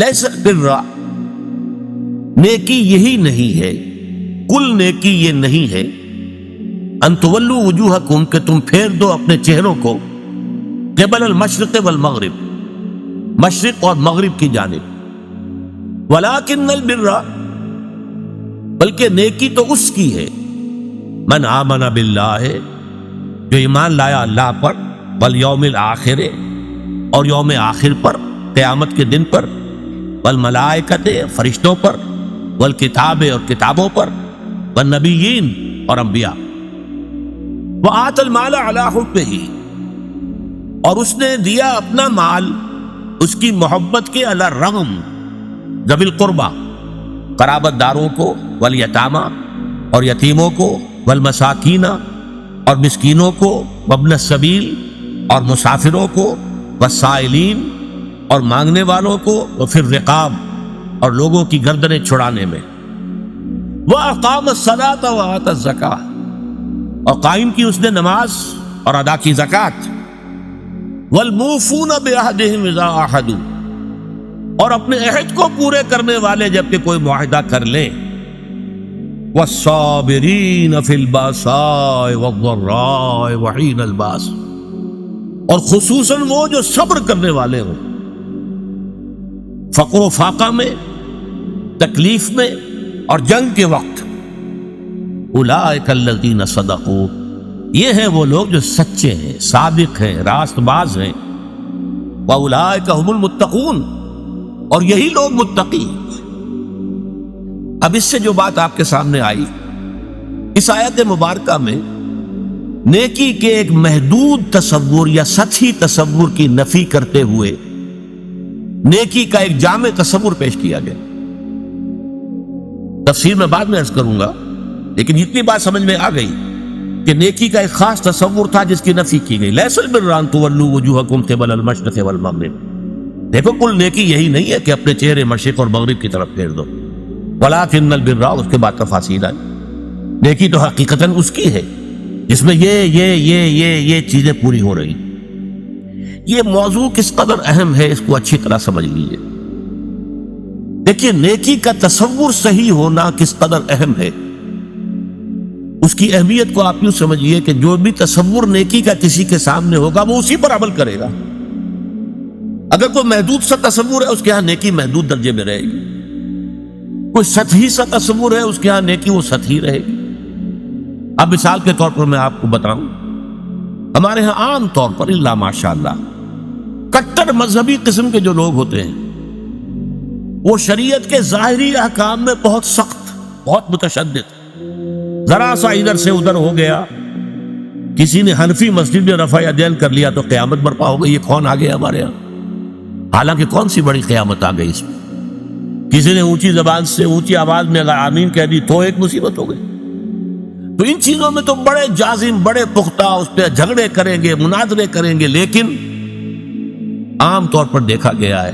لیس البر، نیکی یہی نہیں ہے، کل نیکی یہ نہیں ہے، ان تولوا وجوہکم کہ تم پھیر دو اپنے چہروں کو قبل المشرق والمغرب، مشرق اور مغرب کی جانب، ولکن البر، بلکہ نیکی تو اس کی ہے، من آمن باللہ، جو ایمان لایا اللہ پر، والیوم الآخر، اور یوم آخر پر، قیامت کے دن پر، والملائکۃ، فرشتوں پر، والکتاب، اور کتابوں پر، والنبیین، اور انبیاء، وآت المال علی حبہ، اور اس نے دیا اپنا مال اس کی محبت کے علی الرغم، ذوی القربہ، قرابت داروں کو، والیتامى، اور یتیموں کو، والمساکین، اور مسکینوں کو، وابن السبیل، اور مسافروں کو، والسائلین، اور مانگنے والوں کو، وفی الرقاب، اور لوگوں کی گردنیں چھڑانے میں، وأقام الصلاة وآتى الزکاة، اور قائم کی اس نے نماز اور ادا کی زکوٰۃ، والموفون بعہدہم اذا عاہدوا، اور اپنے عہد کو پورے کرنے والے جب کہ کوئی معاہدہ کر لیں، والصابرین فی الباساء والضراء وحین الباس، اور خصوصاً وہ جو صبر کرنے والے ہوں، فقر و فاقہ میں، تکلیف میں، اور جنگ کے وقت، اولئک الذین صدقوا، یہ ہیں وہ لوگ جو سچے ہیں، صادق ہیں، راست باز ہیں، واولئک هم المتقون، اور یہی لوگ متقی ہیں۔ اب اس سے جو بات آپ کے سامنے آئی، اس آیت مبارکہ میں نیکی کے ایک محدود تصور یا سطحی تصور کی نفی کرتے ہوئے نیکی کا ایک جامع تصور پیش کیا گیا۔ تفسیر میں بعد میں عرض کروں گا، لیکن اتنی بات سمجھ میں آ گئی کہ نیکی کا ایک خاص تصور تھا جس کی نفی کی گئی، لیس البر ان تولوا وجوہکم قبل المشرق والمغرب، دیکھو کل نیکی یہی نہیں ہے کہ اپنے چہرے مشرق اور مغرب کی طرف پھیر دو، ولکن البر، اس کے بعد تفاصیل آئی، نیکی تو حقیقتاً اس کی ہے جس میں یہ چیزیں پوری ہو رہی۔ یہ موضوع کس قدر اہم ہے اس کو اچھی طرح سمجھ لیجیے۔ دیکھیے نیکی کا تصور صحیح ہونا کس قدر اہم ہے، اس کی اہمیت کو آپ یوں سمجھیے کہ جو بھی تصور نیکی کا کسی کے سامنے ہوگا وہ اسی پر عمل کرے گا۔ اگر کوئی محدود سا تصور ہے اس کے ہاں نیکی محدود درجے میں رہے گی، کوئی سطحی سا تصور ہے اس کے ہاں نیکی وہ سطحی رہے گی۔ اب مثال کے طور پر میں آپ کو بتاؤں، ہمارے ہاں عام طور پر الا ماشاء اللہ کٹر مذہبی قسم کے جو لوگ ہوتے ہیں وہ شریعت کے ظاہری احکام میں بہت سخت، بہت متشدد، ذرا سا ادھر سے ادھر ہو گیا، کسی نے حنفی مسجد میں رفع یدین کر لیا تو قیامت برپا ہو گئی، یہ کون آ گیا ہمارے یہاں؟ حالانکہ کون سی بڑی قیامت آ گئی اس میں؟ کسی نے اونچی زبان سے اونچی آواز میں اگر آمین کہہ دی تو ایک مصیبت ہو گئی۔ تو ان چیزوں میں تو بڑے جازم، بڑے پختہ اس پہ جھگڑے کریں گے، مناظرے کریں گے، لیکن عام طور پر دیکھا گیا ہے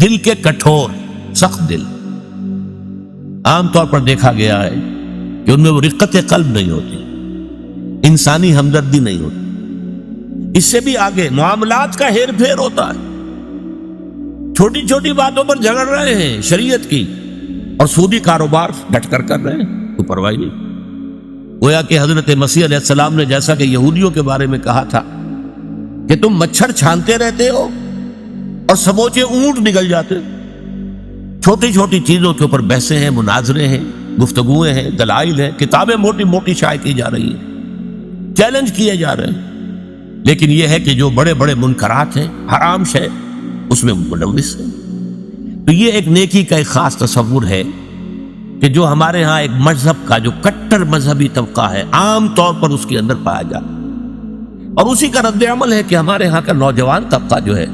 دل کے کٹھور، سخت دل، عام طور پر دیکھا گیا ہے کہ ان میں وہ رقت قلب نہیں ہوتی، انسانی ہمدردی نہیں ہوتی۔ اس سے بھی آگے معاملات کا ہیر پھیر ہوتا ہے، چھوٹی چھوٹی باتوں پر جھگڑ رہے ہیں شریعت کی، اور سودی کاروبار ڈٹ کر رہے ہیں، کوئی پرواہ نہیں۔ گویا کہ حضرت مسیح علیہ السلام نے جیسا کہ یہودیوں کے بارے میں کہا تھا کہ تم مچھر چھانتے رہتے ہو اور سموچے اونٹ نگل جاتے، چھوٹی چھوٹی چیزوں کے اوپر بحثیں ہیں، مناظرے ہیں، گفتگویں ہیں، دلائل ہیں، کتابیں موٹی موٹی شائع کی جا رہی ہیں، چیلنج کیے جا رہے ہیں، لیکن یہ ہے کہ جو بڑے بڑے منکرات ہیں، حرام شے، اس میں ملوث ہے۔ تو یہ ایک نیکی کا ایک خاص تصور ہے کہ جو ہمارے ہاں ایک مذہب کا جو کٹر مذہبی طبقہ ہے عام طور پر اس کے اندر پایا جاتا ہے، اور اسی کا رد عمل ہے کہ ہمارے ہاں کا نوجوان طبقہ جو ہے،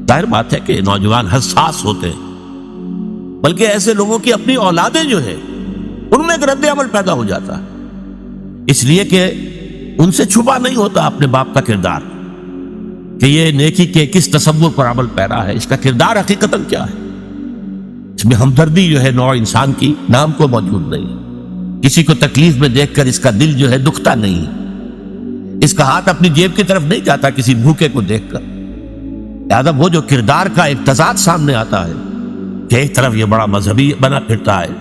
ظاہر بات ہے کہ نوجوان حساس ہوتے ہیں، بلکہ ایسے لوگوں کی اپنی اولادیں جو ہے ان میں ایک رد عمل پیدا ہو جاتا ہے، اس لیے کہ ان سے چھپا نہیں ہوتا اپنے باپ کا کردار کہ یہ نیکی کے کس تصور پر عمل پیرا ہے، اس کا کردار حقیقتاً کیا ہے۔ اس میں ہمدردی جو ہے نوع انسان کی نام کو موجود نہیں، کسی کو تکلیف میں دیکھ کر اس کا دل جو ہے دکھتا نہیں، اس کا ہاتھ اپنی جیب کی طرف نہیں جاتا کسی بھوکے کو دیکھ کر، لہذا وہ جو کردار کا ایک تضاد سامنے آتا ہے کہ ایک طرف یہ بڑا مذہبی بنا پھرتا ہے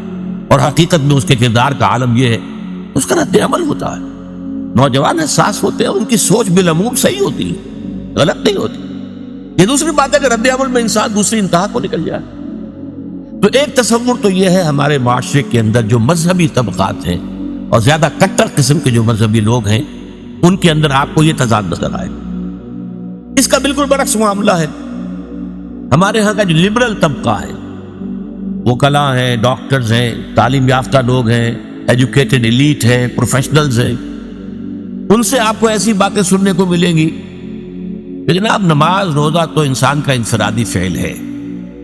اور حقیقت میں اس کے کردار کا عالم یہ ہے، اس کا رد عمل ہوتا ہے۔ نوجوان احساس ہوتے ہیں، ان کی سوچ بالعموم صحیح ہوتی ہے، غلط نہیں ہوتی۔ یہ دوسری بات ہے کہ رد عمل میں انسان دوسری انتہا کو نکل جائے۔ تو ایک تصور تو یہ ہے ہمارے معاشرے کے اندر جو مذہبی طبقات ہیں اور زیادہ کٹر قسم کے جو مذہبی لوگ ہیں، ان کے اندر آپ کو یہ تضاد نظر آئے۔ اس کا بالکل برعکس معاملہ ہے ہمارے ہاں کا جو لبرل طبقہ ہے، وکلاء ہیں، ڈاکٹرز ہیں، تعلیم یافتہ لوگ ہیں، ایجوکیٹڈ ایلیٹ ہیں، پروفیشنلز ہیں، ان سے آپ کو ایسی باتیں سننے کو ملیں گی کہ جناب نماز روزہ تو انسان کا انفرادی فعل ہے،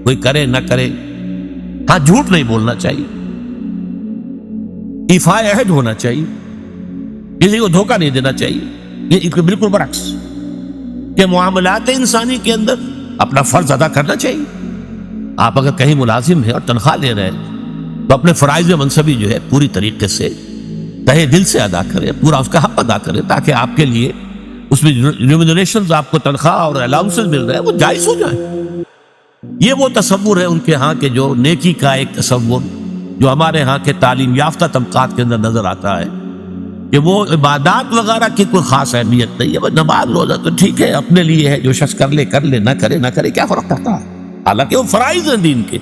کوئی کرے نہ کرے، ہاں جھوٹ نہیں بولنا چاہیے، ایفائے عہد ہونا چاہیے، کسی کو دھوکہ نہیں دینا چاہیے۔ یہ بالکل برعکس کہ معاملات انسانی کے اندر اپنا فرض ادا کرنا چاہیے۔ آپ اگر کہیں ملازم ہیں اور تنخواہ لے رہے ہیں تو اپنے فرائض منصبی جو ہے پوری طریقے سے تہہ دل سے ادا کریں، پورا اس کا حق ادا کریں، تاکہ آپ کے لیے اس میں ریمونریشنز، آپ کو تنخواہ اور الاؤنسز مل رہے ہیں، وہ جائز ہو جائیں۔ یہ وہ تصور ہے ان کے ہاں کے جو نیکی کا ایک تصور جو ہمارے ہاں کے تعلیم یافتہ طبقات کے اندر نظر آتا ہے کہ وہ عبادات وغیرہ کی کوئی خاص اہمیت نہیں ہے، بس نماز روزہ تو ٹھیک ہے اپنے لیے ہے، جو شخص کر لے نہ کرے کیا فرق پڑتا ہے، حالانکہ وہ فرائض ہیں دین کے۔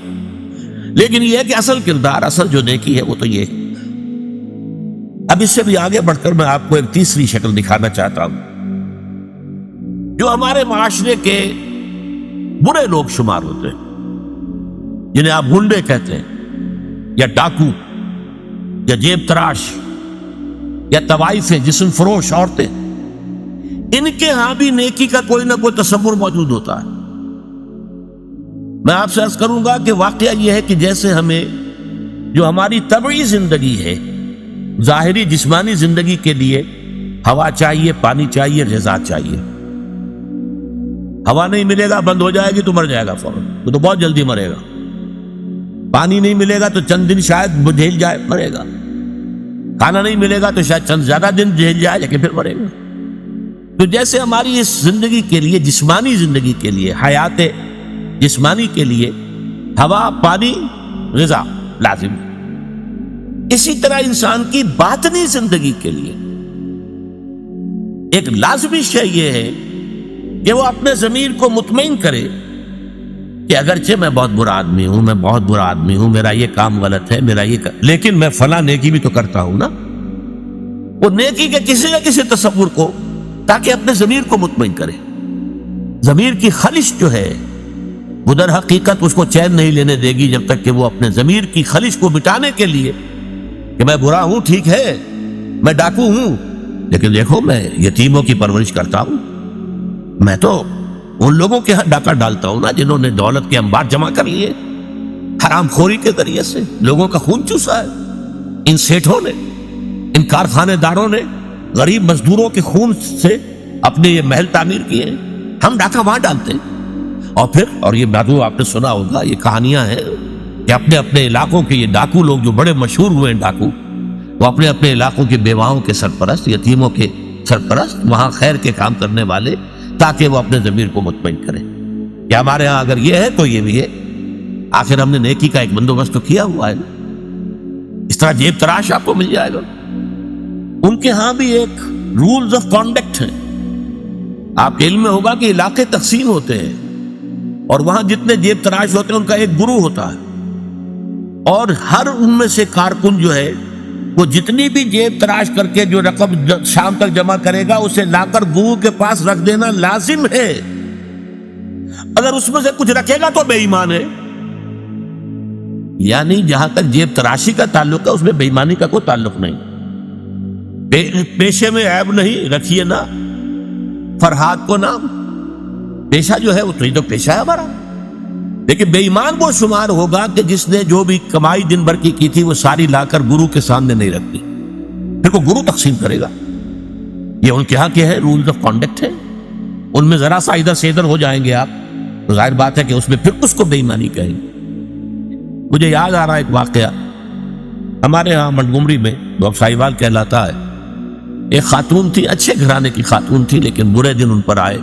لیکن یہ ہے کہ اصل کردار، اصل جو نیکی ہے وہ تو یہ ہے۔ اب اس سے بھی آگے بڑھ کر میں آپ کو ایک تیسری شکل دکھانا چاہتا ہوں جو ہمارے معاشرے کے برے لوگ شمار ہوتے ہیں، جنہیں آپ گنڈے کہتے ہیں، یا ڈاکو، یا جیب تراش، یا طوائفیں، جسم فروش عورتیں، ان کے ہاں بھی نیکی کا کوئی نہ کوئی تصور موجود ہوتا ہے۔ میں آپ سے عرض کروں گا کہ واقعہ یہ ہے کہ جیسے ہمیں جو ہماری طبعی زندگی ہے، ظاہری جسمانی زندگی کے لیے ہوا چاہیے، پانی چاہیے، غذا چاہیے۔ ہوا نہیں ملے گا، بند ہو جائے گی تو مر جائے گا فوراً، تو بہت جلدی مرے گا۔ پانی نہیں ملے گا تو چند دن شاید جھیل جائے، مرے گا۔ کھانا نہیں ملے گا تو شاید چند زیادہ دن جھیل جائے لیکن پھر مرے گا۔ تو جیسے ہماری اس زندگی کے لیے، جسمانی زندگی کے لیے، حیات جسمانی کے لیے ہوا، پانی، غذا لازم ہے، اسی طرح انسان کی باطنی زندگی کے لیے ایک لازمی شے یہ ہے کہ وہ اپنے ضمیر کو مطمئن کرے کہ اگرچہ میں بہت برا آدمی ہوں، میں بہت برا آدمی ہوں، میرا یہ کام غلط ہے، میرا یہ لیکن میں فلاں نیکی بھی تو کرتا ہوں نا۔ وہ نیکی کے کسی نہ کسی تصور کو، تاکہ اپنے ضمیر کو مطمئن کرے۔ ضمیر کی خلش جو ہے وہ در حقیقت اس کو چین نہیں لینے دے گی جب تک کہ وہ اپنے ضمیر کی خلش کو مٹانے کے لیے کہ میں برا ہوں، ٹھیک ہے، میں ڈاکو ہوں، لیکن دیکھو میں یتیموں کی پرورش کرتا ہوں، میں تو ان لوگوں کے ہاں ڈاکہ ڈالتا ہوں نا جنہوں نے دولت کے انبار جمع کر لیے، حرام خوری کے ذریعے سے لوگوں کا خون چوسا ہے، ان سیٹھوں نے، ان کارخانے داروں نے غریب مزدوروں کے خون سے اپنے یہ محل تعمیر کیے، ہم ڈاکہ وہاں ڈالتے ہیں۔ اور یہ باتوں آپ نے سنا ہوگا، یہ کہانیاں ہیں کہ اپنے اپنے علاقوں کے یہ ڈاکو لوگ جو بڑے مشہور ہوئے ہیں ڈاکو، وہ اپنے اپنے علاقوں کے بیواؤں کے سرپرست، یتیموں کے سرپرست، وہاں خیر کے کام کرنے والے، تاکہ وہ اپنے ضمیر کو مطمئن کریں کہ ہمارے ہاں اگر یہ ہے تو یہ بھی ہے، آخر ہم نے نیکی کا ایک بندوبست تو کیا ہوا ہے۔ اس طرح جیب تراش آپ کو مل جائے گا۔ ان کے ہاں بھی ایک رولز آف کانڈکٹ ہیں۔ آپ کے علم میں ہوگا کہ علاقے تقسیم ہوتے ہیں اور وہاں جتنے جیب تراش ہوتے ہیں ان کا ایک گروہ ہوتا ہے، اور ہر ان میں سے کارکن جو ہے وہ جتنی بھی جیب تراش کر کے جو رقم شام تک جمع کرے گا اسے لا کر گروہ کے پاس رکھ دینا لازم ہے۔ اگر اس میں سے کچھ رکھے گا تو بے ایمان ہے۔ یعنی جہاں تک جیب تراشی کا تعلق ہے اس میں بے ایمانی کا کوئی تعلق نہیں۔ پیشے میں عیب نہیں، رکھیے نا فرحات کو نام، پیشہ جو ہے وہ تو پیشہ ہے ہمارا، لیکن بے ایمان وہ شمار ہوگا کہ جس نے جو بھی کمائی دن بھر کی تھی وہ ساری لا کر گرو کے سامنے نہیں رکھتی، پھر وہ گرو تقسیم کرے گا۔ یہ ان کے ہاں کے ہے رولز آف کانڈکٹ ہے۔ ان میں ذرا سا ادھر سے ادھر ہو جائیں گے آپ تو ظاہر بات ہے کہ اس میں پھر اس کو بے ایمانی کہیں گے۔ مجھے یاد آ رہا ایک واقعہ، ہمارے ہاں منٹگمری میں جو سائیوال کہلاتا ہے، ایک خاتون تھی، اچھے گھرانے کی خاتون تھی، لیکن برے دن ان پر آئے۔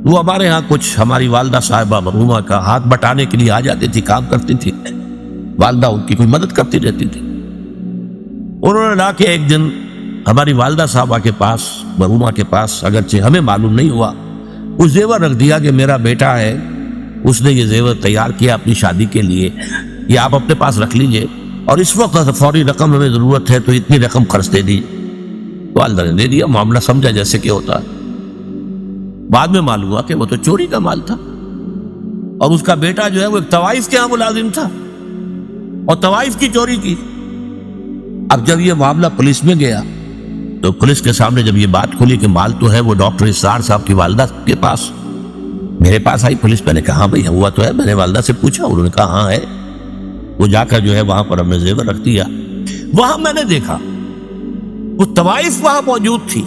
وہ ہمارے ہاں کچھ ہماری والدہ صاحبہ مرحومہ کا ہاتھ بٹانے کے لیے آ جاتی تھی، کام کرتی تھی، والدہ ان کی کوئی مدد کرتی رہتی تھی۔ انہوں نے لا کے ایک دن ہماری والدہ صاحبہ کے پاس، مرحومہ کے پاس، اگرچہ ہمیں معلوم نہیں ہوا، وہ زیور رکھ دیا کہ میرا بیٹا ہے، اس نے یہ زیور تیار کیا اپنی شادی کے لیے، یہ آپ اپنے پاس رکھ لیجئے، اور اس وقت فوری رقم ہمیں ضرورت ہے تو اتنی رقم خرچ دے دی۔ والدہ نے دے دیا، معاملہ سمجھا جیسے کہ ہوتا ہے۔ بعد میں معلوم ہوا کہ وہ تو چوری کا مال تھا، اور اس کا بیٹا جو ہے وہ ایک طوائف کے ہاں ملازم تھا اور طوائف کی چوری کی۔ اب جب یہ معاملہ پولیس میں گیا تو پولیس کے سامنے جب یہ بات کھلی کہ مال تو ہے وہ ڈاکٹر اسرار صاحب کی والدہ کے پاس، میرے پاس آئی پولیس، میں نے کہا ہاں بھائی ہوا تو ہے، میں نے والدہ سے پوچھا، انہوں نے کہا ہاں ہے۔ وہ جا کر جو ہے وہاں پر ہم نے زیور رکھ دیا۔ وہاں میں نے دیکھا وہ طوائف وہاں موجود تھی۔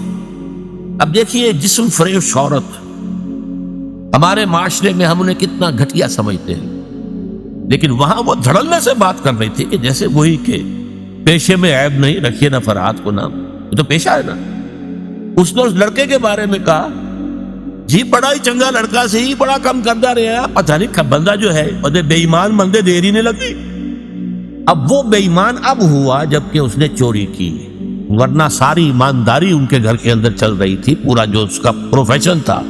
اب دیکھیے جسم فریش عورت، ہمارے معاشرے میں ہم انہیں کتنا گھٹیا سمجھتے ہیں، لیکن وہاں وہ دھڑلنے سے بات کر رہی تھی کہ جیسے وہی کہ پیشے میں عیب نہیں، رکھیے نہ فرحات کو نام، یہ تو پیشہ ہے نا۔ اس نے اس لڑکے کے بارے میں کہا جی بڑا ہی چنگا لڑکا سے ہی بڑا کم کرتا رہا، پتہ نہیں بندہ جو ہے بے ایمان بندے دیر ہی نہیں لگی۔ اب وہ بے ایمان اب ہوا جبکہ اس نے چوری کی، ورنہ ساری ایمانداری ان کے گھر کے اندر چل رہی تھی، پورا جو اس کا پروفیشن تھا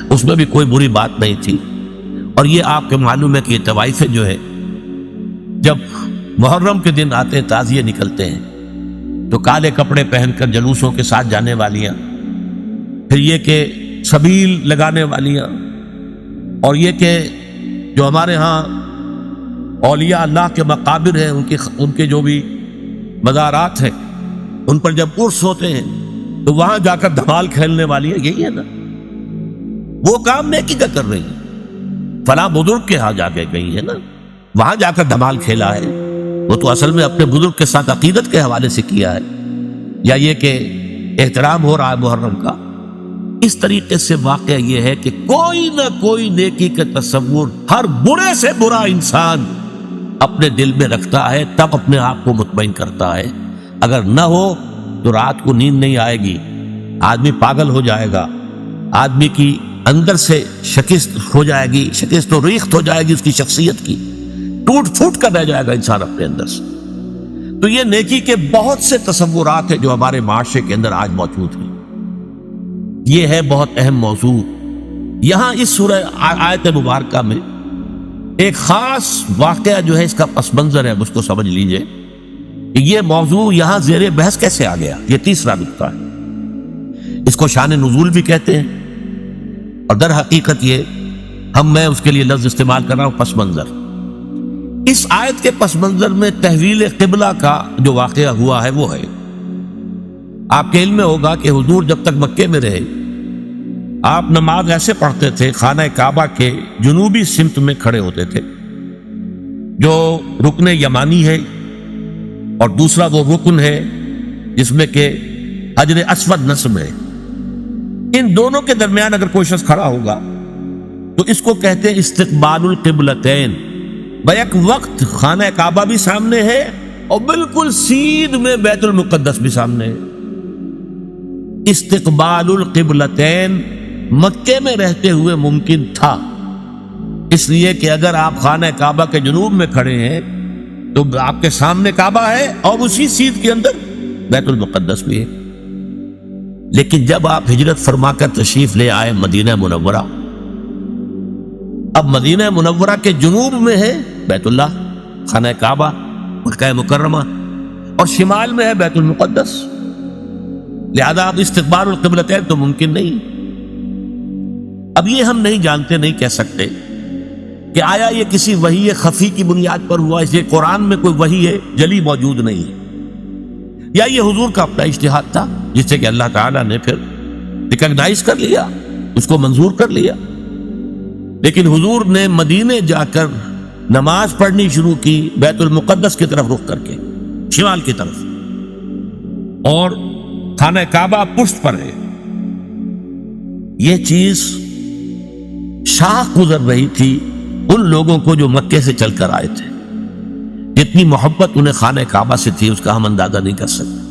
اس میں بھی کوئی بری بات نہیں تھی۔ اور یہ آپ کے معلوم ہے کہ یہ طوائفیں جو ہے جب محرم کے دن آتے ہیں، تعزیے نکلتے ہیں، تو کالے کپڑے پہن کر جلوسوں کے ساتھ جانے والیاں، پھر یہ کہ سبیل لگانے والیاں، اور یہ کہ جو ہمارے ہاں اولیاء اللہ کے مقابر ہیں، ان کے جو بھی مزارات ہیں، ان پر جب عرس ہوتے ہیں تو وہاں جا کر دھمال کھیلنے والی ہے، یہی ہے نا، وہ کام نیکی کا کر رہی ہے، فلاں بزرگ کے ہاں جا کے گئی ہے نا، وہاں جا کر دھمال کھیلا ہے، وہ تو اصل میں اپنے بزرگ کے ساتھ عقیدت کے حوالے سے کیا ہے، یا یہ کہ احترام ہو رہا ہے محرم کا۔ اس طریقے سے واقعہ یہ ہے کہ کوئی نہ کوئی نیکی کا تصور ہر برے سے برا انسان اپنے دل میں رکھتا ہے، تب اپنے آپ کو مطمئن کرتا ہے۔ اگر نہ ہو تو رات کو نیند نہیں آئے گی، آدمی پاگل ہو جائے گا، آدمی کی اندر سے شکست ہو جائے گی، شکست و ریخت ہو جائے گی اس کی شخصیت کی، ٹوٹ پھوٹ کر رہ جائے گا انسان اپنے اندر سے۔ تو یہ نیکی کے بہت سے تصورات ہیں جو ہمارے معاشرے کے اندر آج موجود ہیں۔ یہ ہے بہت اہم موضوع۔ یہاں اس سورہ آیت مبارکہ میں ایک خاص واقعہ جو ہے اس کا پس منظر ہے، اس کو سمجھ لیجئے کہ یہ موضوع یہاں زیر بحث کیسے آ گیا۔ یہ تیسرا نقطہ ہے، اس کو شان نزول بھی کہتے ہیں، اور در حقیقت یہ میں اس کے لیے لفظ استعمال کر رہا ہوں پس منظر۔ اس آیت کے پس منظر میں تحویل قبلہ کا جو واقعہ ہوا ہے وہ ہے، آپ کے علم میں ہوگا کہ حضور جب تک مکے میں رہے آپ نماز ایسے پڑھتے تھے، خانہ کعبہ کے جنوبی سمت میں کھڑے ہوتے تھے، جو رکن یمانی ہے، اور دوسرا وہ رکن ہے جس میں کہ حجر اسود نصب ہے۔ ان دونوں کے درمیان اگر کوئی شخص کھڑا ہوگا تو اس کو کہتے ہیں استقبال القبلتین، بیک وقت خانہ کعبہ بھی سامنے ہے اور بالکل سیدھ میں بیت المقدس بھی سامنے ہے۔ استقبال القبلتین مکے میں رہتے ہوئے ممکن تھا، اس لیے کہ اگر آپ خانہ کعبہ کے جنوب میں کھڑے ہیں تو آپ کے سامنے کعبہ ہے اور اسی سیدھ کے اندر بیت المقدس بھی ہے۔ لیکن جب آپ ہجرت فرما کر تشریف لے آئے مدینہ منورہ، اب مدینہ منورہ کے جنوب میں ہے بیت اللہ، خانہ کعبہ، مکہ مکرمہ، اور شمال میں ہے بیت المقدس، لہذا اب استقبال القبلتین تو ممکن نہیں۔ اب یہ ہم نہیں جانتے، نہیں کہہ سکتے کہ آیا یہ کسی وحی خفی کی بنیاد پر ہوا، اس لیے قرآن میں کوئی وحی جلی موجود نہیں ہے، یا یہ حضور کا اپنا اجتہاد تھا جس سے کہ اللہ تعالیٰ نے پھر ریکگنائز کر لیا، اس کو منظور کر لیا۔ لیکن حضور نے مدینے جا کر نماز پڑھنی شروع کی بیت المقدس کی طرف رخ کر کے، شمال کی طرف، اور خانہ کعبہ پشت پر ہے۔ یہ چیز شاخ گزر رہی تھی ان لوگوں کو جو مکے سے چل کر آئے تھے، جتنی محبت انہیں خانہ کعبہ سے تھی اس کا ہم اندازہ نہیں کر سکتے۔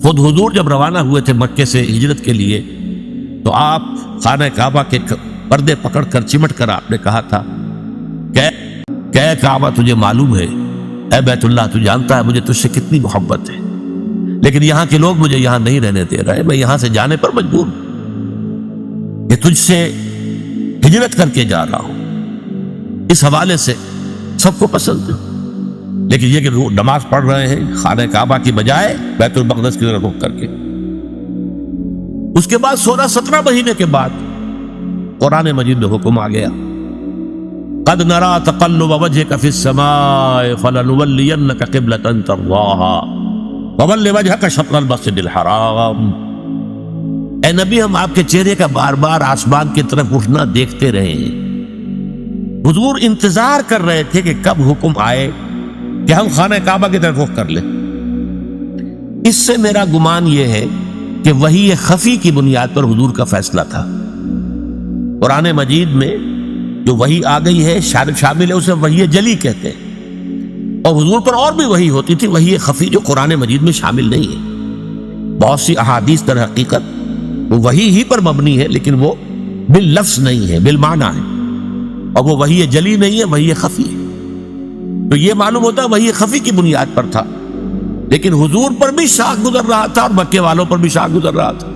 خود حضور جب روانہ ہوئے تھے مکے سے ہجرت کے لیے تو آپ خانہ کعبہ کے پردے پکڑ کر چمٹ کر آپ نے کہا تھا کہ اے کعبہ تجھے معلوم ہے، اے بیت اللہ تو جانتا ہے مجھے تجھ سے کتنی محبت ہے، لیکن یہاں کے لوگ مجھے یہاں نہیں رہنے دے رہے، میں یہاں سے جانے پر مجبور ہوں، کہ تجھ سے ہجرت کر کے جا رہا ہوں۔ اس حوالے سے سب کو پسند ہے، لیکن یہ کہ نماز پڑھ رہے ہیں خانہ کعبہ کی بجائے بیت المقدس کی طرف رخ کر کے۔ اس کے بعد 16-17 مہینے کے بعد قرآن مجید میں حکم آ گیا، قد نرى تقلب وجهك في السماء فلنولينك قبلة ترضاها فول وجهك شطر المسجد الحرام۔ اے نبی، ہم آپ کے چہرے کا بار بار آسمان کی طرف اٹھنا دیکھتے رہے ہیں۔ حضور انتظار کر رہے تھے کہ کب حکم آئے کہ ہم خانہ کعبہ کی طرف رخ کر لیں۔ اس سے میرا گمان یہ ہے کہ وحی خفی کی بنیاد پر حضور کا فیصلہ تھا۔ قرآن مجید میں جو وحی آ گئی ہے شامل ہے، اسے وحی جلی کہتے ہیں، اور حضور پر اور بھی وحی ہوتی تھی، وحی خفی جو قرآن مجید میں شامل نہیں ہے۔ بہت سی احادیث در حقیقت وہ وحی ہی پر مبنی ہے، لیکن وہ باللفظ نہیں ہے، بالمعنی ہے، اور وہ وحی جلی نہیں ہے، وحی خفی ہے۔ تو یہ معلوم ہوتا ہے وحی خفی کی بنیاد پر تھا، لیکن حضور پر بھی شاخ گزر رہا تھا اور مکے والوں پر بھی شاخ گزر رہا تھا،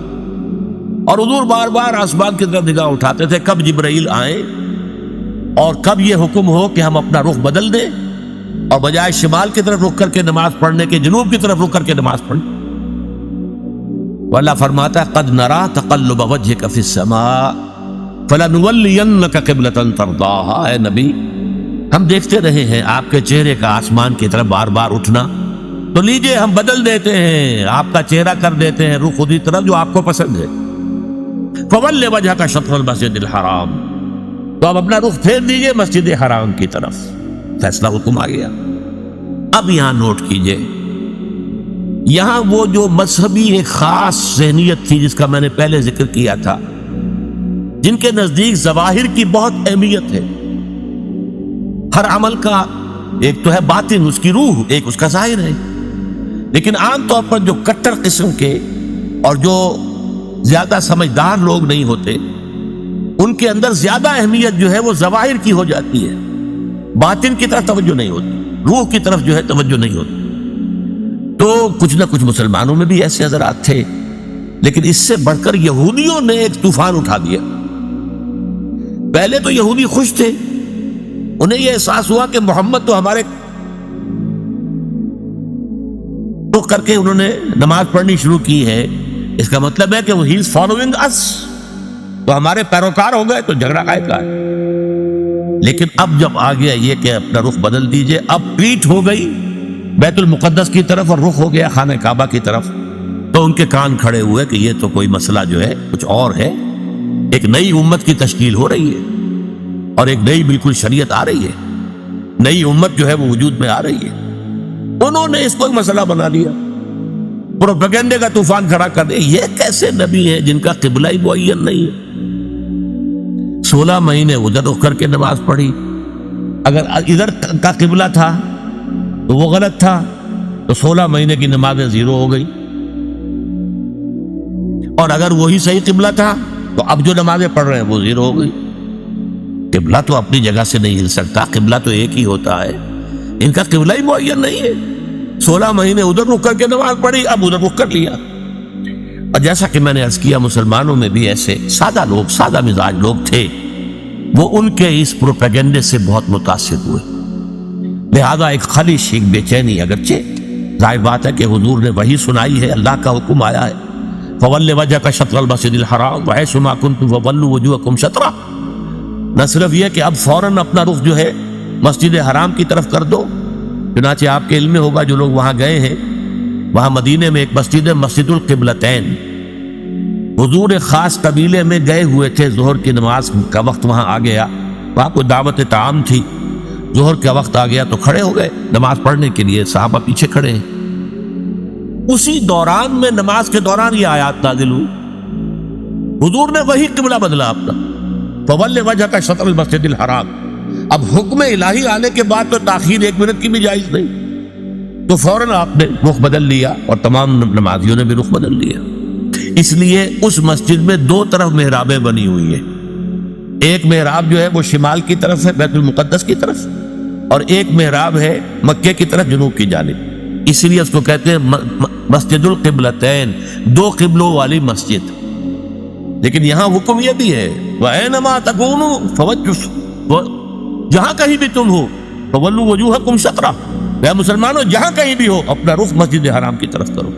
اور حضور بار بار آسمان کی طرف نگاہ اٹھاتے تھے کب جبرائیل آئیں اور کب یہ حکم ہو کہ ہم اپنا رخ بدل دیں اور بجائے شمال کی طرف رخ کر کے نماز پڑھنے کے جنوب کی طرف رخ کر کے نماز پڑھیں۔ اللہ فرماتا ہے قد نرى تقلب وجهك في السماء فلنولينك قبلة ترضاها۔ اے نبی، ہم دیکھتے رہے ہیں آپ کے چہرے کا آسمان کی طرف بار بار اٹھنا، تو لیجئے ہم بدل دیتے ہیں، آپ کا چہرہ کر دیتے ہیں رخ خودی طرف جو آپ کو پسند ہے۔ فول وجهك شطر المسجد الحرام، تو اب اپنا رخ پھیر دیجئے مسجد حرام کی طرف۔ فیصلہ حکم آ گیا۔ اب یہاں نوٹ کیجئے، یہاں وہ جو مذہبی ایک خاص ذہنیت تھی جس کا میں نے پہلے ذکر کیا تھا، جن کے نزدیک ظواہر کی بہت اہمیت ہے، ہر عمل کا ایک تو ہے باطن، اس کی روح، ایک اس کا ظاہر ہے، لیکن عام طور پر جو کٹر قسم کے اور جو زیادہ سمجھدار لوگ نہیں ہوتے، ان کے اندر زیادہ اہمیت جو ہے وہ ظواہر کی ہو جاتی ہے، باطن کی طرف توجہ نہیں ہوتی، روح کی طرف جو ہے توجہ نہیں ہوتی۔ تو کچھ نہ کچھ مسلمانوں میں بھی ایسے حضرات تھے، لیکن اس سے بڑھ کر یہودیوں نے ایک طوفان اٹھا دیا۔ پہلے تو یہودی خوش تھے، انہیں یہ احساس ہوا کہ محمد تو ہمارے رخ کر کے انہوں نے نماز پڑھنی شروع کی ہے، اس کا مطلب ہے کہ وہ ہی از فالوئنگ اس، تو ہمارے پیروکار ہو گئے، تو جھگڑا قائد کا ہے۔ لیکن اب جب آ گیا یہ کہ اپنا رخ بدل دیجئے، اب پیٹھ ہو گئی بیت المقدس کی طرف اور رخ ہو گیا خانہ کعبہ کی طرف، تو ان کے کان کھڑے ہوئے کہ یہ تو کوئی مسئلہ جو ہے کچھ اور ہے، ایک نئی امت کی تشکیل ہو رہی ہے اور ایک نئی بالکل شریعت آ رہی ہے، نئی امت جو ہے وہ وجود میں آ رہی ہے۔ انہوں نے اس کو ایک مسئلہ بنا لیا، پروپیگنڈے کا طوفان کھڑا کر دیا۔ یہ کیسے نبی ہیں جن کا قبلہ ہی معین نہیں ہے؟ 16 مہینے ادھر رخ کر کے نماز پڑھی، اگر ادھر کا قبلہ تھا تو وہ غلط تھا، تو 16 مہینے کی نمازیں زیرو ہو گئی، اور اگر وہی صحیح قبلہ تھا تو اب جو نمازیں پڑھ رہے ہیں وہ زیرو ہو گئی۔ قبلہ تو اپنی جگہ سے نہیں ہل سکتا، قبلہ تو ایک ہی ہوتا ہے، ان کا قبلہ ہی معین نہیں ہے۔ 16 مہینے ادھر رخ کر کے نماز پڑھی، اب ادھر رخ کر لیا۔ اور جیسا کہ میں نے عرض کیا، مسلمانوں میں بھی ایسے سادہ لوگ، سادہ مزاج لوگ تھے، وہ ان کے اس پروپیگنڈے سے بہت متاثر ہوئے، لہذا ایک خلش، ایک بے چینی، اگرچہ ظاہر بات ہے کہ حضور نے وحی سنائی ہے، اللہ کا حکم آیا ہے فَوَلِّ وَجْهَكَ شَطْرَ الْمَسْجِدِ الْحَرَامِ وَحَيْثُ مَا كُنْتُمْ فَوَلُّوا وُجُوهَكُمْ شَطْرَهُ۔ نہ صرف یہ کہ اب فوراً اپنا رخ جو ہے مسجد حرام کی طرف کر دو، چنانچہ آپ کے علم میں ہوگا جو لوگ وہاں گئے ہیں، وہاں مدینے میں ایک مسجد ہے، مسجد القبلتین۔ حضور ایک خاص قبیلے میں گئے ہوئے تھے، ظہر کی نماز کا وقت وہاں آ گیا، وہاں کوئی دعوت طعام تھی، ظہر کا وقت آ گیا تو کھڑے ہو گئے نماز پڑھنے کے لیے، صحابہ پیچھے کھڑے ہیں۔ اسی دوران میں، نماز کے دوران یہ آیات نازل ہوئی، حضور نے وہی قبلہ بدلا اپنا، فَوَلِّ وَجْهَكَ شَطْرَ الْمَسْجِدِ الْحَرَامِ۔ اب حکم الہی آنے کے بعد تو تاخیر 1 منٹ کی بھی جائز نہیں، تو فوراً آپ نے رخ بدل لیا، اور تمام نمازیوں نے بھی رخ بدل لیا۔ اس لیے اس مسجد میں 2 طرف محرابیں بنی ہوئی ہیں، ایک محراب جو ہے وہ شمال کی طرف ہے بیت المقدس کی طرف، اور ایک محراب ہے مکے کی طرف جنوب کی جانب، اسی لیے اس کو کہتے ہیں مسجد القبلتین، دو قبلوں والی مسجد۔ لیکن یہاں حکم یہ بھی ہے وَأَيْنَمَا تَكُونُوا فَوَجُّوا، جہاں کہیں بھی تم ہو فَوَلُّوا وُجُوهَكُمْ شَطْرَهُ، اے مسلمانوں جہاں کہیں بھی ہو اپنا رخ مسجد حرام کی طرف کرو۔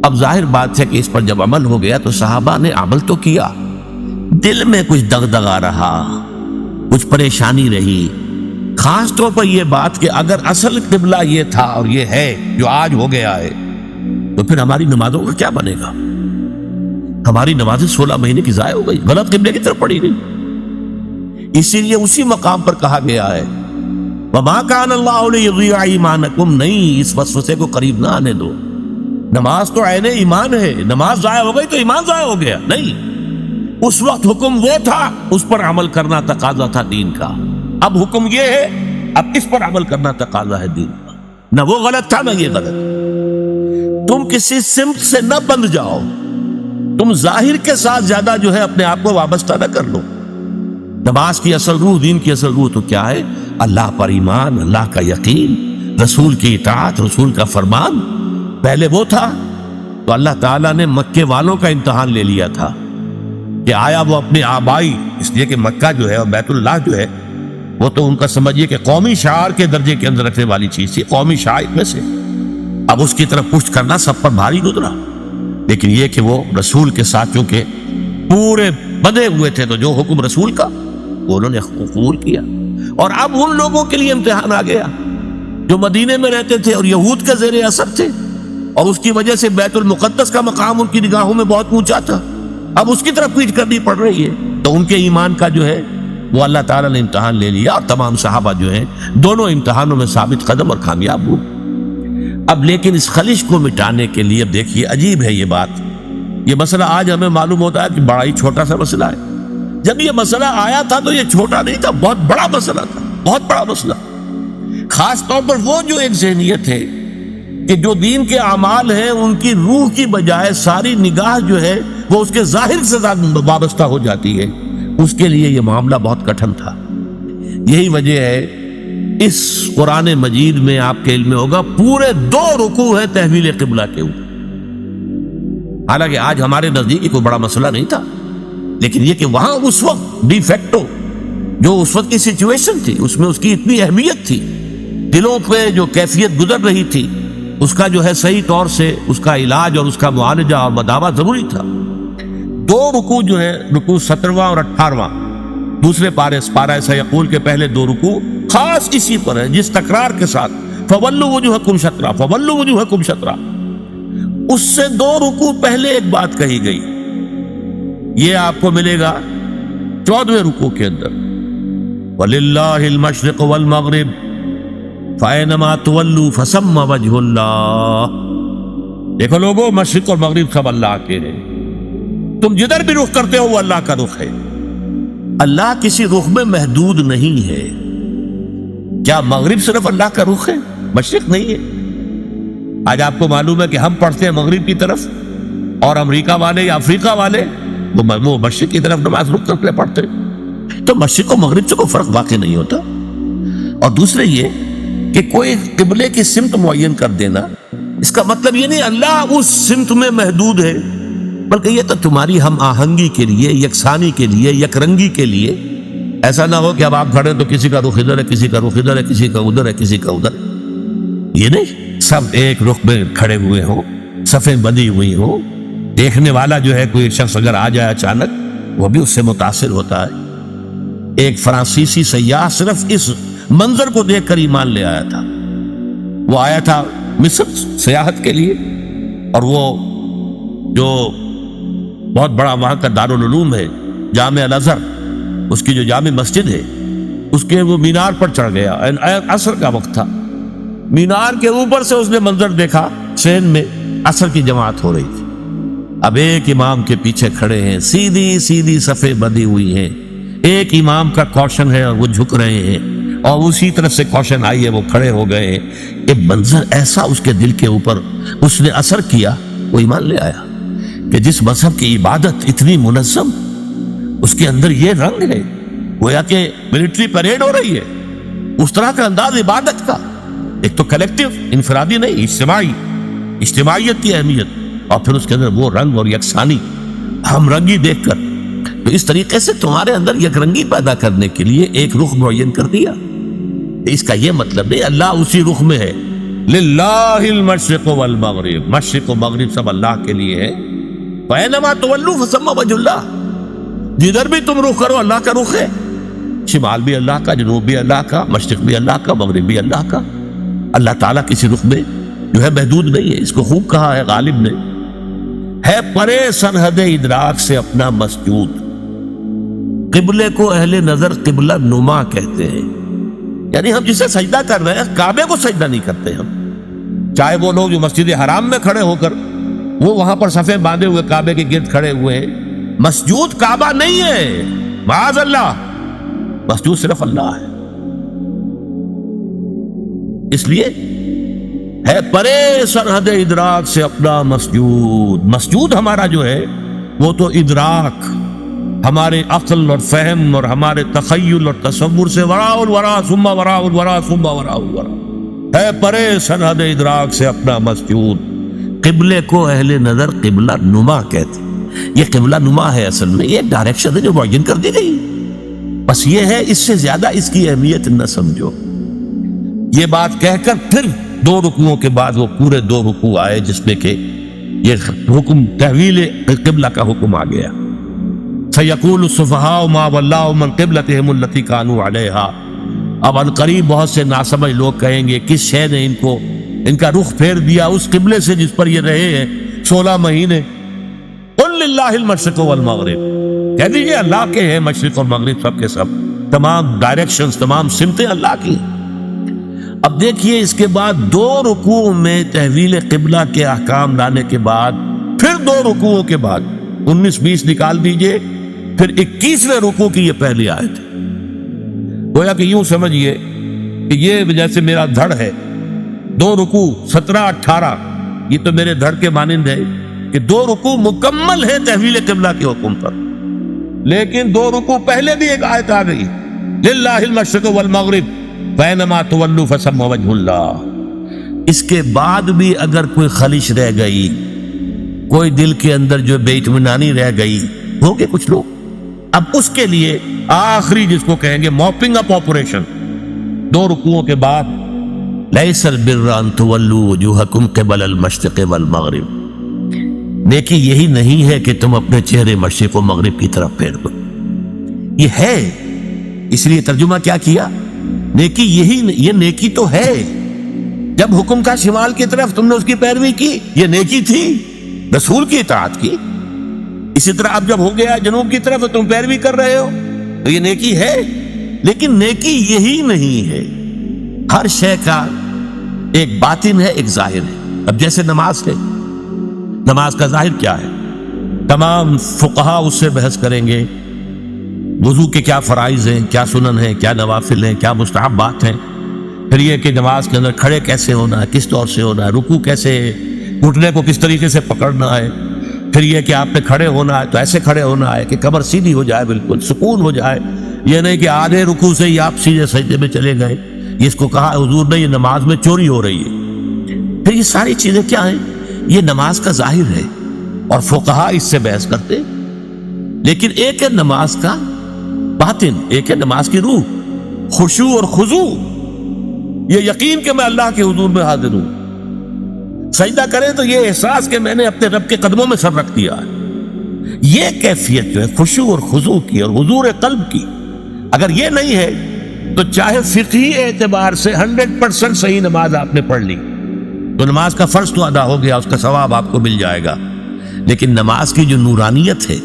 اب ظاہر بات ہے کہ اس پر جب عمل ہو گیا تو صحابہ نے عمل تو کیا، دل میں کچھ دغدغا رہا، کچھ پریشانی رہی، خاص طور پر یہ بات کہ اگر اصل قبلہ یہ تھا اور یہ ہے جو آج ہو گیا ہے تو پھر ہماری نمازوں کا کیا بنے گا؟ ہماری نمازیں 16 مہینے کی ضائع ہو گئی، غلط قبلے کی طرف پڑی گئی۔ اسی لیے اسی مقام پر کہا گیا ہے وَمَا كَانَ اللَّهُ لِيُضِيعَ إِيمَانَكُمْ، نہیں اس وسوسے کو قریب نہ آنے دو۔ نماز تو عین ایمان ہے، نماز ضائع ہو گئی تو ایمان ضائع ہو گیا نہیں، اس وقت حکم وہ تھا، اس پر عمل کرنا تقاضا تھا دین کا، اب حکم یہ ہے اب اس پر عمل کرنا تقاضا ہے دین کا، نہ وہ غلط تھا نہ یہ غلط۔ تم کسی سمت سے نہ بند جاؤ، تم ظاہر کے ساتھ زیادہ جو ہے اپنے آپ کو وابستہ نہ کر لو۔ نماز کی اصل روح، دین کی اصل روح تو کیا ہے؟ اللہ پر ایمان، اللہ کا یقین، رسول کی اطاعت، رسول کا فرمان۔ پہلے وہ تھا تو اللہ تعالیٰ نے مکے والوں کا امتحان لے لیا تھا کہ آیا وہ اپنے آبائی، اس لیے کہ مکہ جو ہے اور بیت اللہ جو ہے وہ تو ان کا سمجھیے کہ قومی شعار کے درجے کے اندر رکھنے والی چیز تھی، قومی شعائر میں سے، اب اس کی طرف پشت کرنا سب پر بھاری گزرا۔ لیکن یہ کہ وہ رسول کے ساتھ چونکہ پورے بدے ہوئے تھے تو جو حکم رسول کا وہ انہوں نے قبول کیا، اور اب ان لوگوں کے لیے امتحان آ گیا جو مدینے میں رہتے تھے اور یہود کے زیر اثر تھے، اور اس کی وجہ سے بیت المقدس کا مقام ان کی نگاہوں میں بہت اونچا تھا، اب اس کی طرف پیٹ کرنی پڑ رہی ہے، تو ان کے ایمان کا جو ہے وہ اللہ تعالیٰ نے امتحان لے لیا، اور تمام صحابہ جو ہیں دونوں امتحانوں میں ثابت قدم اور کامیاب ہوئے۔ اب لیکن اس خلش کو مٹانے کے لیے اب دیکھیے عجیب ہے یہ بات، یہ مسئلہ آج ہمیں معلوم ہوتا ہے کہ بڑا ہی چھوٹا سا مسئلہ ہے، جب یہ مسئلہ آیا تھا تو یہ چھوٹا نہیں تھا، بہت بڑا مسئلہ تھا، بہت بڑا مسئلہ۔ خاص طور پر وہ جو ایک ذہنیت ہے کہ جو دین کے اعمال ہیں ان کی روح کی بجائے ساری نگاہ جو ہے وہ اس کے ظاہر سے وابستہ ہو جاتی ہے، اس کے لیے یہ معاملہ بہت کٹھن تھا۔ یہی وجہ ہے اس قرآن مجید میں آپ کے علم میں ہوگا پورے 2 رکوع ہے تحویل قبلہ کے اوپر، حالانکہ آج ہمارے نزدیک کوئی بڑا مسئلہ نہیں تھا، لیکن یہ کہ وہاں اس وقت ڈی فیکٹو جو اس وقت کی سچویشن تھی اس میں اس کی اتنی اہمیت تھی، دلوں پہ جو کیفیت گزر رہی تھی اس کا جو ہے صحیح طور سے اس کا علاج اور اس کا معالجہ اور مداوع ضروری تھا۔ 2 رکوع جو ہے، رکوع 17واں اور 18واں، دوسرے پارہ سیقول کے پہلے 2 رکوع خاص اسی پر ہے، جس تکرار کے ساتھ فَوَلُّوا وُجُوهَكُمْ شَطْرَهُ فَوَلُّوا وُجُوهَكُمْ شَطْرَهُ، اس سے 2 رکوع پہلے ایک بات کہی گئی، یہ آپ کو ملے گا 14ویں رکوع کے اندر وَلِلَّهِ الْمَشْرِقُ وَالْمَغْرِبُ فَأَيْنَمَا تُوَلُّوا فَثَمَّ وَجْهُ اللَّهِ، دیکھو لوگوں مشرق اور مغرب سب اللہ کے ہیں، تم جدھر بھی رخ کرتے ہو وہ اللہ کا رخ ہے، اللہ کسی رخ میں محدود نہیں ہے۔ کیا مغرب صرف اللہ کا رخ ہے؟ مشرق نہیں ہے؟ آج آپ کو معلوم ہے کہ ہم پڑھتے ہیں مغرب کی طرف اور امریکہ والے یا افریقہ والے وہ مشرق کی طرف نماز رخ کر کے پڑھتے ہیں، تو مشرق و مغرب سے کوئی فرق واقع نہیں ہوتا۔ اور دوسرے یہ کہ کوئی قبلے کی سمت معین کر دینا اس کا مطلب یہ نہیں اللہ اس سمت میں محدود ہے، بلکہ یہ تو تمہاری ہم آہنگی کے لیے، یکسانی کے لیے، یک رنگی کے لیے، ایسا نہ ہو کہ اب آپ کھڑے تو کسی کا رخ ادھر ہے، کسی کا رخ ادھر ہے، کسی کا ادھر ہے، کسی کا ادھر، یہ نہیں، سب ایک رخ میں کھڑے ہوئے ہوں، صفیں بندھی ہوئی ہوں، دیکھنے والا جو ہے کوئی شخص اگر آ جائے اچانک وہ بھی اس سے متاثر ہوتا ہے۔ ایک فرانسیسی سیاح صرف اس منظر کو دیکھ کر ایمان لے آیا تھا، وہ آیا تھا مصر سیاحت کے لیے، اور وہ جو بہت بڑا وہاں کا دارالعلوم ہے جامع الازہر، اس کی جو جامع مسجد ہے اس کے وہ مینار پر چڑھ گیا، عصر کا وقت تھا، مینار کے اوپر سے اس نے منظر دیکھا، سین میں عصر کی جماعت ہو رہی تھی، اب ایک امام کے پیچھے کھڑے ہیں، سیدھی سیدھی صفیں بندھی ہوئی ہیں، ایک امام کا کوشن ہے اور وہ جھک رہے ہیں، اور اسی طرف سے کوشن آئی ہے وہ کھڑے ہو گئے ہیں، ایک منظر ایسا اس کے دل کے اوپر اس نے اثر کیا، وہ ایمان لے آیا کہ جس مذہب کی عبادت اتنی منظم، اس کے اندر یہ رنگ ہے گویا کہ ملٹری پریڈ ہو رہی ہے، اس طرح کا انداز عبادت کا، ایک تو کلیکٹیو، انفرادی نہیں، اجتماعی، اجتماعیت کی اہمیت، اور پھر اس کے اندر وہ رنگ اور یکسانی، ہم رنگی دیکھ کر. تو اس طریقے سے تمہارے اندر یک رنگی پیدا کرنے کے لیے ایک رخ معین کر دیا. اس کا یہ مطلب نہیں اللہ اسی رخ میں ہے. للہ المشرق والمغرب، مشرق و مغرب سب اللہ کے لیے ہے. فَأَيْنَمَا تُوَلُّوا فَثَمَّ وَجْهُ اللَّهِ، جدھر بھی تم رخ کرو اللہ کا رخ ہے. شمال بھی اللہ کا، جنوب بھی اللہ کا، مشرق بھی اللہ کا، مغرب بھی اللہ کا. اللہ تعالیٰ کسی رخ میں جو ہے محدود نہیں ہے. اس کو خوب کہا ہے غالب نے، ہے پرے سرحد ادراک سے اپنا مسجود. قبلے کو اہل نظر قبلہ نما کہتے ہیں، یعنی ہم جسے سجدہ کر رہے ہیں کعبے کو سجدہ نہیں کرتے ہم. چاہے وہ لوگ جو مسجد حرام میں کھڑے ہو کر وہ وہاں پر صفیں باندھے ہوئے کعبے کے گرد کھڑے ہوئے ہیں، مسجود کعبہ نہیں ہے، معاذ اللہ، مسجود صرف اللہ ہے. اس لیے ہے پرے سرحد ادراک سے اپنا مسجود. مسجود ہمارا جو ہے وہ تو ادراک، ہمارے عقل اور فہم اور ہمارے تخیل اور تصور سے وراء الورا ثم وراء الورا ثم وراء الورا، ہے پرے سرحد ادراک سے اپنا مسجود. قبلے کو اہل نظر قبلہ نما کہتے ہیں. یہ قبلہ نما ہے، اصل میں یہ ایک ڈائریکشن ہے جو معین کر دی گئی. بس یہ ہے، اس سے زیادہ اس کی اہمیت نہ سمجھو. یہ بات کہہ کر پھر 2 رکوعوں کے بعد وہ پورے 2 رکوع آئے جس میں کہ یہ حکم تحویل قبلہ کا حکم آ گیا. سَيَقُولُ السُّفَهَاءُ مَا وَلَّاهُمْ عَنْ قِبْلَتِهِمُ الَّتِي كَانُوا عَلَيْهَا. اب عنقریب بہت سے ناسمجھ لوگ کہیں گے کس شے نے ان کا رخ پھیر دیا اس قبلے سے جس پر یہ رہے ہیں 16 مہینے. قُلْ لِلَّهِ الْمَشْرِقُ وَالْمَغْرِبُ، کہہ دیجئے اللہ کے ہیں مشرق اور مغرب، سب کے سب، تمام ڈائریکشنز، تمام سمتیں اللہ کی. اب دیکھیے اس کے بعد 2 رکوع میں تحویل قبلہ کے احکام لانے کے بعد پھر 2 رکوعوں کے بعد 19-20 نکال دیجئے، پھر 21ویں رکوع کی یہ پہلی آیت ہے. گویا کہ یوں سمجھیے کہ یہ جیسے میرا دھڑ ہے، 2 رکوع 17-18 یہ تو میرے دھڑ کے مانند ہے کہ 2 رکوع مکمل ہے تحویل قبلہ کے حکم پر، لیکن 2 رکوع پہلے بھی ایک آیت آ گئی، للہ المشرق والمغرب فَأَيْنَمَا تُوَلُّوا فَثَمَّ وَجْهُ اللَّهِ. اس کے بعد بھی اگر کوئی خلش رہ گئی، کوئی دل کے اندر جو بے اطمینانی رہ گئی، ہوں گے کچھ لوگ، اب اس کے لیے آخری جس کو کہیں گے موپنگ اپ آپریشن 2 رکوعوں کے بعد، لَيْسَ الْبِرَّ أَن تُوَلُّوا وُجُوهَكُمْ قِبَلَ الْمَشْرِقِ وَالْمَغْرِبِ. نیکی یہی نہیں ہے کہ تم اپنے چہرے مشرق و مغرب کی طرف پھیر دو. یہ ہے، اس لیے ترجمہ کیا کیا، نیکی یہی، یہ نیکی تو ہے. جب حکم کا شمال کی طرف تم نے اس کی پیروی کی، یہ نیکی تھی، رسول کی اطاعت کی. اسی طرح اب جب ہو گیا جنوب کی طرف تم پیروی کر رہے ہو تو یہ نیکی ہے. لیکن نیکی یہی نہیں ہے، ہر شے کا ایک باطن ہے، ایک ظاہر ہے. اب جیسے نماز ہے، نماز کا ظاہر کیا ہے، تمام فقہا اس سے بحث کریں گے. وضو کے کیا فرائض ہیں، کیا سنن ہیں، کیا نوافل ہیں، کیا مستحبات ہیں. پھر یہ کہ نماز کے اندر کھڑے کیسے ہونا ہے، کس طور سے ہونا ہے، رکوع کیسے، گھٹنے کو کس طریقے سے پکڑنا ہے. پھر یہ کہ آپ نے کھڑے ہونا ہے تو ایسے کھڑے ہونا ہے کہ کمر سیدھی ہو جائے، بالکل سکون ہو جائے. یہ نہیں کہ آدھے رکوع سے ہی آپ سیدھے سجدے میں چلے گئے. اس کو کہا حضور نے یہ نماز میں چوری ہو رہی ہے. پھر یہ ساری چیزیں کیا ہیں، یہ نماز کا ظاہر ہے اور فقہا اس سے بحث کرتے. لیکن ایک ہے نماز کا باطن، ایک ہے نماز کی روح، خشوع اور خضوع، یہ یقین کہ میں اللہ کے حضور میں حاضر ہوں. سجدہ کریں تو یہ احساس کہ میں نے اپنے رب کے قدموں میں سر رکھ دیا ہے. یہ کیفیت جو ہے خشوع اور خضوع کی اور حضور قلب کی، اگر یہ نہیں ہے تو چاہے فقہی اعتبار سے 100% صحیح نماز آپ نے پڑھ لی تو نماز کا فرض تو ادا ہو گیا، اس کا ثواب آپ کو مل جائے گا. لیکن نماز کی جو نورانیت ہے،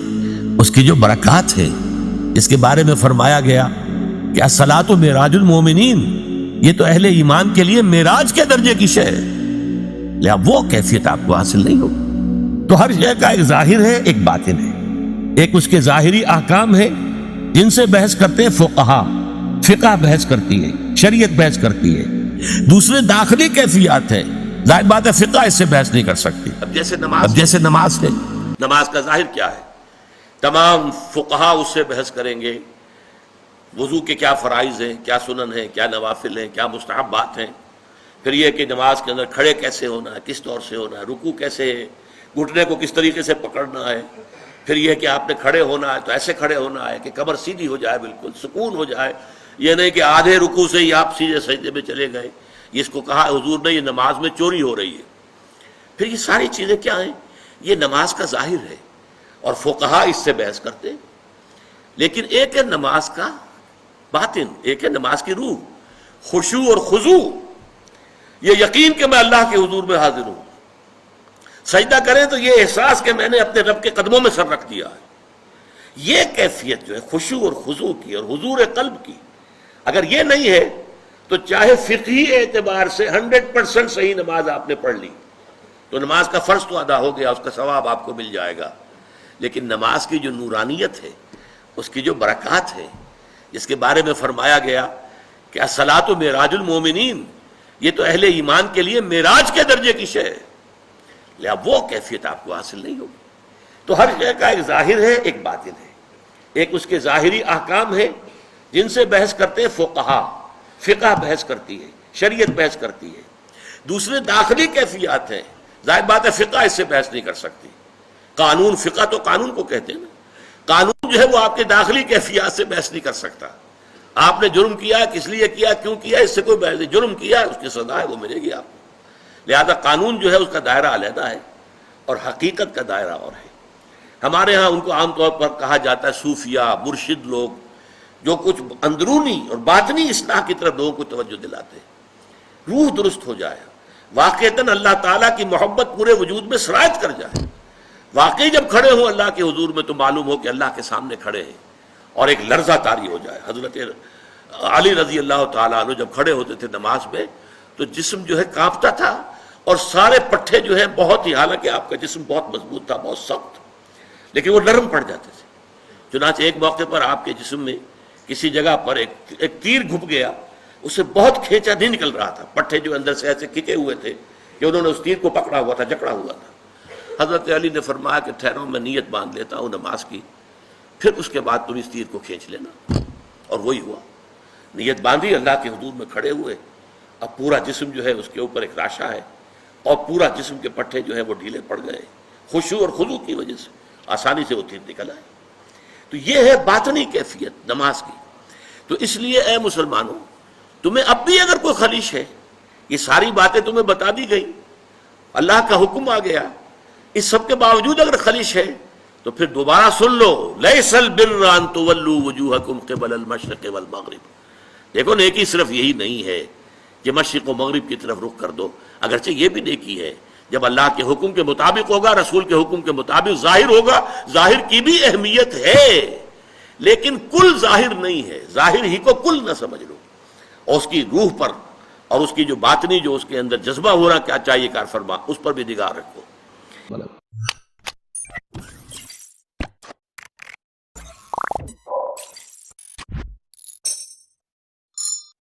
اس کی جو برکات ہے، اس کے بارے میں فرمایا گیا کہ الصلاۃ معراج المومنین، یہ تو اہل ایمان کے لیے معراج کے درجے کی شے ہے. لہذا وہ کیفیت آپ کو حاصل نہیں ہو. تو ہر شے کا ایک ظاہر ہے، ایک باطن ہے. ایک اس کے ظاہری احکام ہے جن سے بحث کرتے ہیں فقہا، فقہ بحث کرتی ہے، شریعت بحث کرتی ہے. دوسرے داخلی کیفیات ہیں، ظاہر بات ہے فقہ اس سے بحث نہیں کر سکتی. اب جیسے نماز ہے، نماز کا ظاہر کیا ہے، تمام فقہا اس سے بحث کریں گے، وضو کے کیا فرائض ہیں، کیا سنن ہیں، کیا نوافل ہیں، کیا مستحبات ہیں، پھر یہ کہ نماز کے اندر کھڑے کیسے ہونا ہے، کس طور سے ہونا ہے، رکوع کیسے ہے، گھٹنے کو کس طریقے سے پکڑنا ہے، پھر یہ کہ آپ نے کھڑے ہونا ہے تو ایسے کھڑے ہونا ہے کہ کمر سیدھی ہو جائے، بالکل سکون ہو جائے، یہ نہیں کہ آدھے رکوع سے ہی آپ سیدھے سجدے میں چلے گئے، اس کو کہا حضور نے یہ نماز میں چوری ہو رہی ہے۔ پھر یہ ساری چیزیں کیا ہیں؟ یہ نماز کا ظاہر ہے اور فقہا اس سے بحث کرتے ہیں۔ لیکن ایک ہے نماز کا باطن، ایک ہے نماز کی روح، خشوع اور خضوع، یہ یقین کہ میں اللہ کے حضور میں حاضر ہوں، سجدہ کریں تو یہ احساس کہ میں نے اپنے رب کے قدموں میں سر رکھ دیا ہے، یہ کیفیت جو ہے خشوع اور خضوع کی اور حضور قلب کی، اگر یہ نہیں ہے تو چاہے فقہی اعتبار سے 100% صحیح نماز آپ نے پڑھ لی تو نماز کا فرض تو ادا ہو گیا، اس کا ثواب آپ کو مل جائے گا، لیکن نماز کی جو نورانیت ہے، اس کی جو برکات ہے، جس کے بارے میں فرمایا گیا کہ الصلاۃ معراج المومنین، یہ تو اہل ایمان کے لیے معراج کے درجے کی شے ہے، لہذا وہ کیفیت آپ کو حاصل نہیں ہوگی۔ تو ہر شے کا ایک ظاہر ہے، ایک باطن ہے، ایک اس کے ظاہری احکام ہے جن سے بحث کرتے ہیں فقہا، فقہ بحث کرتی ہے، شریعت بحث کرتی ہے، دوسرے داخلی کیفیات ہیں، ظاہر بات ہے فقہ اس سے بحث نہیں کر سکتی، قانون، فقہ تو قانون کو کہتے ہیں نا، قانون جو ہے وہ آپ کے داخلی کیفیات سے بحث نہیں کر سکتا، آپ نے جرم کیا، کس لیے کیا، کیوں کیا، اس سے کوئی بحث نہیں، جرم کیا اس کی سزا ہے وہ ملے گی آپ کو، لہذا قانون جو ہے اس کا دائرہ علیحدہ ہے اور حقیقت کا دائرہ اور ہے۔ ہمارے ہاں ان کو عام طور پر کہا جاتا ہے صوفیہ، مرشد لوگ، جو کچھ اندرونی اور باطنی اصلاح کی طرف لوگوں کو توجہ دلاتے ہیں، روح درست ہو جائے، واقعتاً اللہ تعالیٰ کی محبت پورے وجود میں سرایت کر جائے، واقعی جب کھڑے ہوں اللہ کے حضور میں تو معلوم ہو کہ اللہ کے سامنے کھڑے ہیں، اور ایک لرزہ طاری ہو جائے۔ حضرت علی رضی اللہ تعالیٰ عنہ جب کھڑے ہوتے تھے نماز میں تو جسم جو ہے کانپتا تھا، اور سارے پٹھے جو ہے بہت ہی، حالانکہ آپ کا جسم بہت مضبوط تھا، بہت سخت، لیکن وہ نرم پڑ جاتے تھے۔ چنانچہ ایک موقع پر آپ کے جسم میں کسی جگہ پر ایک تیر گھپ گیا، اسے بہت کھینچا نہیں نکل رہا تھا، پٹھے جو اندر سے ایسے کھچے ہوئے تھے کہ انہوں نے اس تیر کو پکڑا ہوا تھا، جکڑا ہوا تھا۔ حضرت علی نے فرمایا کہ ٹھہرو میں نیت باندھ لیتا ہوں نماز کی، پھر اس کے بعد تم اس تیر کو کھینچ لینا، اور وہی ہوا، نیت باندھی، اللہ کے حضور میں کھڑے ہوئے، اب پورا جسم جو ہے اس کے اوپر ایک راشا ہے، اور پورا جسم کے پٹھے جو ہے وہ ڈھیلے پڑ گئے، خشوع اور خضوع کی وجہ سے آسانی سے وہ تیر نکل آئے۔ تو یہ ہے باطنی کیفیت نماز کی۔ تو اس لیے اے مسلمانوں، تمہیں اب بھی اگر کوئی خلیش ہے، یہ ساری باتیں تمہیں بتا دی گئی، اللہ کا حکم آ گیا، اس سب کے باوجود اگر خلیش ہے تو پھر دوبارہ سن لو، لیس البر ان تولوا وجوہکم قبل المشرق والمغرب، دیکھو نیکی صرف یہی نہیں ہے کہ مشرق و مغرب کی طرف رخ کر دو، اگرچہ یہ بھی نیکی ہے جب اللہ کے حکم کے مطابق ہوگا، رسول کے حکم کے مطابق ظاہر ہوگا، ظاہر کی بھی اہمیت ہے، لیکن کل ظاہر نہیں ہے، ظاہر ہی کو کل نہ سمجھ لو، اور اس کی روح پر اور اس کی جو باطنی جو اس کے اندر جذبہ ہو رہا کیا چاہیے کار فرما، اس پر بھی نگاہ رکھو۔